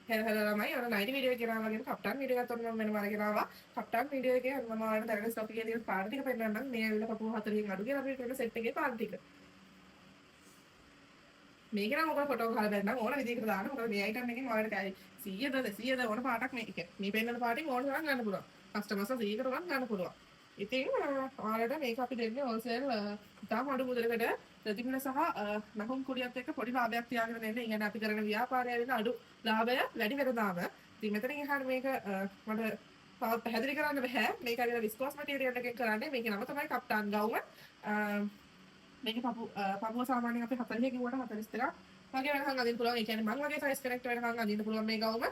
හෙරහෙරමයි ඔන්න නයිටි වීඩියෝ එකේ නාම වගේ කප්ටන් වීඩියෝ එකක් ඔන්න මම වෙනම අරගෙන ආවා. කප්ටන් වීඩියෝ එකේ මම ඔයාලට දැනගෙන ස්ටොක් එකේ තියෙන පාට ටික පෙන්නන්නම්. මේ ඇවිල්ලා පපුව 40න් අඩු කියලා අපිට තියෙන සෙට් එකේ පාට ටික. මේක නම් ඔයගොල්ලෝ ෆොටෝ ගහලා බැලුවා ඕන විදිහකට දාන්න. මොකද මේ අයිටම් එකෙන් ඔයාලට 100ද 200ද ඕන පාටක් මේක. මේ පෙන්නන පාටින් ඕන තරම් ගන්න පුළුවන්. කස්ටමර්ස්ලා 100කට උනත් ගන්න පුළුවන්. ඉතින් ඔයාලට මේක අපි දෙන්නේ හෝල්සේල් ඉතාම අඩු මුදලකට ප්‍රතිඵල සහ නහුම් කුඩියත් එක්ක පොඩි ලාභයක් තියාගෙන දෙන්න. ඒ කියන්නේ අපි කරන ව්‍යාපාරය වෙන අඩු ලාභය වැඩි වෙනදාම. ඉතින් මෙතනින් එහාට මේක මට තවත් පැහැදිලි කරන්න බෑ. මේක අර විස්කෝස් මැටීරියල් එකෙන් කරන්නේ. මේකේ නම තමයි කප්ටාන් ගවුම. මේක පපුව සාමාන්‍යයෙන් අපි 40 කිව්වට 42ක් වගේ වෙනකන් අදින්න පුළුවන්. ඒ කියන්නේ මං වගේ සයිස් කෙනෙක්ට වෙනකන් අදින්න පුළුවන් මේ ගවුම.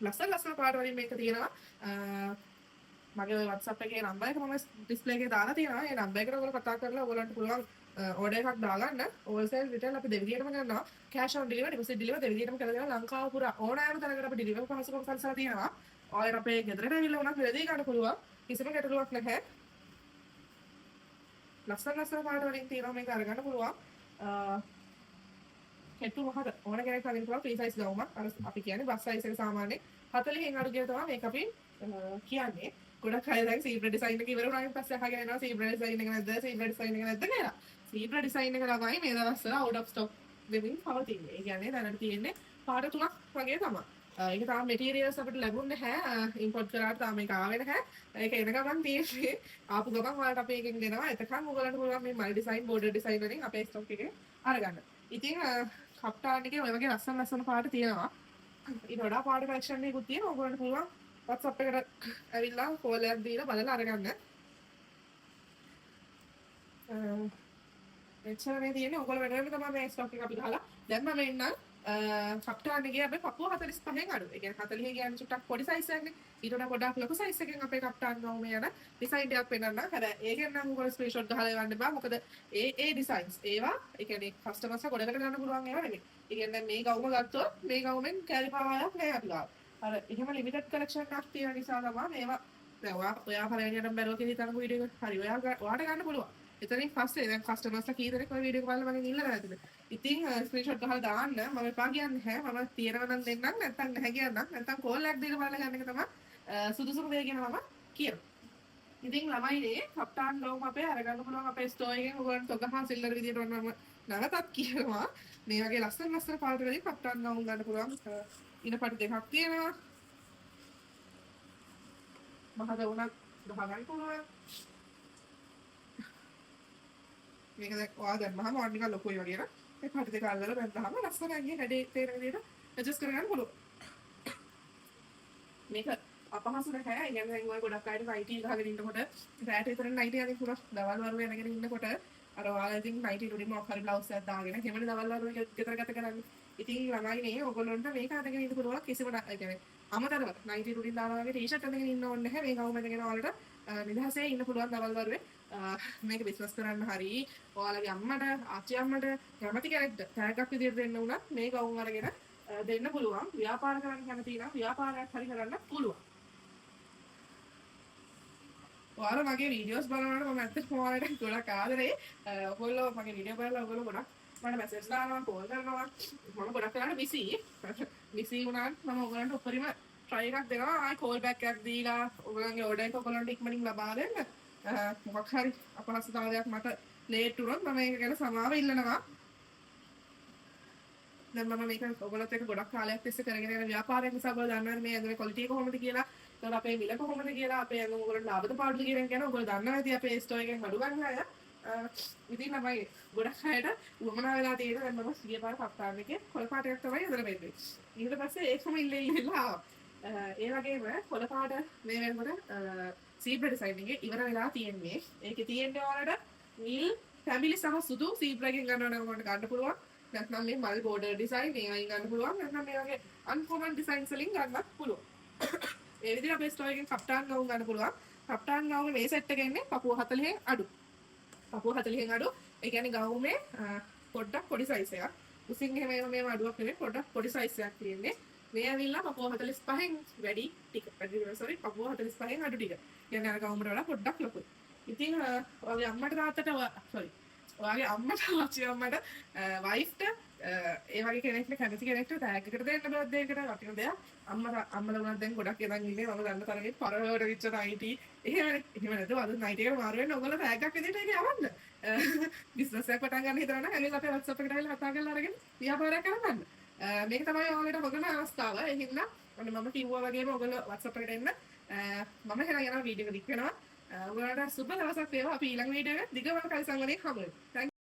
ලස්සන පාට වලින් මේක තියෙනවා. මගේ WhatsApp එකේ නම්බර් එක මම ඩිස්ප්ලේ එකේ දාලා තියෙනවා. ඒ නම්බර් එකට ඔයගොල්ලෝ කතා කරලා ඔයගොල්ලන්ට පුළුවන් ඕඩර් එකක් දාගන්න. හෝල්සේල් රිටේල් අපි දෙවිදියටම කරනවා. Cash on delivery, deposit delivery දෙවිදියටම කරලා දෙනවා. ලංකාව පුරා ඕනෑම තැනකට අපි ඩිලිවරි පහසුකම් සලසලා තියෙනවා. ඔයාලට අපේ ගෙදරට ඇවිල්ලා උනත් වෙලදී ගන්න පුළුවන්. කිසිම ගැටලුවක් නැහැ. ලස්සන පාට වලින් තියෙනවා මේක අරගන්න පුළුවන්. හෙට්ටු මහත ඕන කෙනෙක් අදින්න පුළුවන් ෆ්‍රී සයිස් ගවුමක්. අර අපි කියන්නේ බස් සයිස් එක සාමාන්‍යයෙන් 40න් අඩු කියලා තමයි මේක අපි කියන්නේ. ගොඩක් අය දැන් සීබ්‍රා ඩිසයින් එක ඉවර වුණායින් පස්සේ අහගෙන යනවා සීබ්‍රා ඩිසයින් එක නැද්ද සීබ්‍රා ඩිසයින් එක නැද්ද කියලා. සීබ්‍රා ඩිසයින් එක ළමයි මේ දවස්වල අවුට් ඔෆ් ස්ටොක් වෙමින් පවතින්නේ. ඒ කියන්නේ දැනට තියෙන්නේ පාට තුනක් වගේ තමයි. ඒක තාම මෙටීරියල්ස් අපිට ලැබුණේ නැහැ. ඉම්පෝට් කරාට තාම මේක ආවේ නැහැ. ඒක එන ගමන් තියෙන්නේ. ආපු ගමන් ඔයාලට අපි එකෙන් දෙනවා. එතකන් ඔයගලන්ට පුළුවන් මේ මල් ඩිසයින්, බෝඩර් ඩිසයින් වලින් අපේ ස්ටොක් එකේ අරගන්න. ඉතින් කප්ටාන් එකේ ඔය වගේ ලස්සන පාට තියෙනවා. ඊට වඩා පාට කලෙක්ෂන් එකකුත් තියෙනවා. ඔයගලන්ට පුළුවන් WhatsApp එකට ඇවිල්ලා කෝල් එකක් දීලා බලලා අරගන්න. එච්චර මේ තියෙන්නේ. ඔයගොල්ලෝ වෙනම තමයි මේ ස්ටොක් එක අපි ගහලා. දැන් මම එන්නම් කප්ටාන් එකේ අපේ පපුව 45න් අඩු. ඒ කියන්නේ 40 කියන්නේ චුට්ටක් පොඩි සයිස් එකක්නේ. ඊට වඩා පොඩ්ඩක් ලොකු සයිස් එකකින් අපේ කප්ටාන් ගවුමේ යන ඩිසයින් එකක් පෙන්නන්න. හැබැයි ඒකෙන් නම් ඔයගොල්ලෝ ස්ක්‍රීන්ෂොට් ගහලා එවන්න බෑ. මොකද ඒ ඩිසයින්ස් ඒවා ඒ කියන්නේ කස්ටමර්ස්ලා ගොඩකට ගන්න පුළුවන් ඒවා නෙමෙයි. ඒ කියන්නේ මේ ගවුම ගත්තොත් මේ ගවුමෙන් කැලි පායක් නෑ අපි ගාව. අර එහෙම ලිමිටඩ් කලෙක්ෂන් එකක් තියෙන නිසා තමයි මේවා දැන් ඔයා පළවෙනියටම බැලුවා කියලා හිතන වීඩියෝ එක හරි ඔයාට ගන්න පුළුවන්. එතනින් පස්සේ දැන් කස්ටමර්ස්ලා කී දෙනෙක් ඔය වීඩියෝ එක බලලා මගෙන් ඉල්ලලා නැතිද? ඉතින් ස්ක්‍රීන්ෂොට් ගහලා දාන්න මම එපා කියන්නේ නැහැ. මම තියෙනවා නම් දෙන්නම් නැත්නම් නැහැ කියන්නම්. නැත්නම් කෝල් එකක් දීලා බලලා ගන්න එක තමයි සුදුසුම දේ කියලා මම කියනවා. ඉතින් ළමයිනේ කප්ටාන් ගවුම අපේ අරගන්න පුළුවන් අපේ ස්ටෝර් එකෙන් ඔයගොල්ලන්ට තොගහා සිල්ලර් විදියට මම නැවතත් කියනවා. මේ වගේ ලස්සන පාට වලින් කප්ටාන් ගවුම් ගන්න පුළුවන්. ඉන පාට දෙකක් තියෙනවා. මහද උනත් ගහගන්න පුළුවන්. මේක දැන් ඔයා දැම්මහම ඔයාලා නිකන් ලොකුයි වගේ නේ. මේ පාට දෙක අල්ලලා බැලුවාම ලස්සනයි නේ හැඩේ තේරෙන විදිහට ඇඩ්ජස්ට් කරගන්න පුළුවන්. මේක අපහසු නැහැ. ඒ කියන්නේ දැන් ඔය ගොඩක් අයට නයිටි ගහගෙන ඉන්නකොට රැට විතර නයිටි අදින්න පුළුවන්. දවල් වරුවේ යනගෙන ඉන්නකොට අර ඔයාලා ඉතින් නයිටි උඩින්ම මොකක් හරි බ්ලවුස් එකක් දාගෙන හැමෝම දවල් වරුවේ ගෙදර ගත කරන්නේ. ඉතින් ළමයිනේ ඔයගොල්ලන්ට මේක අදගෙන ඉන්න පුළුවන් කිසිම ඒ කියන්නේ අමතරව නයිටි උඩින් දානවා වගේ ටී-ෂර්ට් අදගෙන ඉන්න ඕනේ නැහැ. මේ ගවුම අදගෙන ඔයාලට නිදහසේ ඉන්න පුළුවන් දවල් වරුවේ. මේක බිස්නස් කරන්න හරි ඔයාලගේ අම්මට ආච්චි අම්මට කැමති කෙනෙක්ට ටැග්ගක් විදියට දෙන්න උනත් මේ ගවුම් අරගෙන දෙන්න පුළුවන්. ව්‍යාපාර කරන්න කැමති නම් ව්‍යාපාරයක් හරි කරන්න පුළුවන්. ඔයාලා මගේ වීඩියෝස් බලනකොට මම ඇත්තටම ඔයාලට ගොඩක් ආදරේ. ඔයගොල්ලෝ මගේ වීඩියෝ බලලා ඔයගොල්ලෝ ගොඩක් මට මැසේජ් දානවා, කෝල් කරනවා. මම ගොඩක් වෙලාවට බිසි. බිසි වුණාත් මම ඔයගොල්ලන්ට උපරිම try එකක් දෙනවා. ආයි කෝල් බෑක් එකක් දීලා ඔයගොල්ලන්ගේ ඕඩර් එක ඔයගොල්ලන්ට ඉක්මනින් ලබා දෙන්න. මොකක් හරි අපහසුතාවයක් මට ලේට් වුණොත් මම ඒක ගැන සමාව ඉල්ලනවා. දැන් මම මේක ඔයගොල්ලොත් එක්ක ගොඩක් කාලයක් තිස්සේ කරගෙන යන ව්‍යාපාරයක් නිසා ඔයගොල්ලෝ දන්නවනේ මේ ඇඳුමේ ක්වොලිටි කොහොමද කියලා. ඒතකොට අපේ මිල කොහොමද කියලා අපේ ඇඳුම ඔයගොල්ලෝ ලාභද පාඩුද කියන එක ගැන ඔයගොල්ලෝ දන්නවා ඇති අපේ ස්ටෝර් එකෙන් අඩු ගන්න අය. ඉතින් තමයි ගොඩක් අයට උවමනා වෙලා තියෙන දැන් මම සිය පාර කප්ටාන් එකේ කොළ පාටයක් තමයි හදලා වෙන්නේ. ඊට පස්සේ ඒකම ඉල්ලලා ඒ වගේම කොළ පාට මේ වෙනකොට සීබ්‍රා ඩිසයින් එකේ ඉවර වෙලා තියෙන්නේ. ඒකේ තියෙන්නේ ඔයාලට නිල් ෆැමිලි සහ සුදු සීබ්‍රා එකෙන් ගන්නව නම් ඔයාලට ගන්න පුළුවන්. නැත්නම් මේ මල් බෝඩර් ඩිසයින් මේවායින් ගන්න පුළුවන්. නැත්නම් මේ වගේ අන්කොමන් ඩිසයින්ස් වලින් ගන්නත් පුළුවන්. ඒ විදිහට අපේ ස්ටෝර් එකෙන් කප්ටාන් ගවුම් ගන්න පුළුවන්. කප්ටාන් ගවුමේ මේ සෙට් එක එන්නේ පපුව 40න් අඩු. පපුව 40න් අඩු. ඒ කියන්නේ ගවුමේ පොඩ්ඩක් පොඩි සයිස් එකක්. උසින් එහෙම මේව අඩුවක් නෙමෙයි පොඩ්ඩක් පොඩි සයිස් එකක් තියෙන්නේ. මේ ඇවිල්ලා පපුව 45න් වැඩි ටික. පපුව 45න් අඩු ටික. කියන්නේ අර ගවුමට වඩා පොඩ්ඩක් ලොකුයි. ඉතින් ඔයාගේ අම්මට තාත්තට ඔයාගේ අම්මට ආච්චි අම්මට වයිෆ්ට ඒ වගේ කෙනෙක්ට කැමති කෙනෙක්ට ටැග් එකට දෙන්න බර්ත්ඩේ එකට වටින දෙයක්. අම්මලා උනත් දැන් ගොඩක් ඉඳන් ඉන්නේ මම දන්න තරමේ පරවවට විච්ච නයිටි. එහෙම නැතුව අද නයිටි එකට මාරු වෙන්න ඔයගොල්ලෝ ටැග් එකක් විදිහට ඒක යවන්න. බිස්නස් එකක් පටන් ගන්න හිතනවා නම් ඇවිල්ලා අපේ WhatsApp එකට ඇවිල්ලා කතා කරලා අරගෙන ව්‍යාපාරයක් කරගන්න. මේක තමයි ඔයාලට හොඳම අවස්ථාව. ඒ හින්දා මම කිව්වා වගේම ඔයගොල්ලෝ WhatsApp එකට එන්න. මම හෙලා යනවා වීඩියෝ එක දික් වෙනවා. ඔයාලට සුබ දවසක් වේවා. අපි ඊළඟ වීඩියෝ එක දිගවම කල්සම් වලින් හමු වෙමු.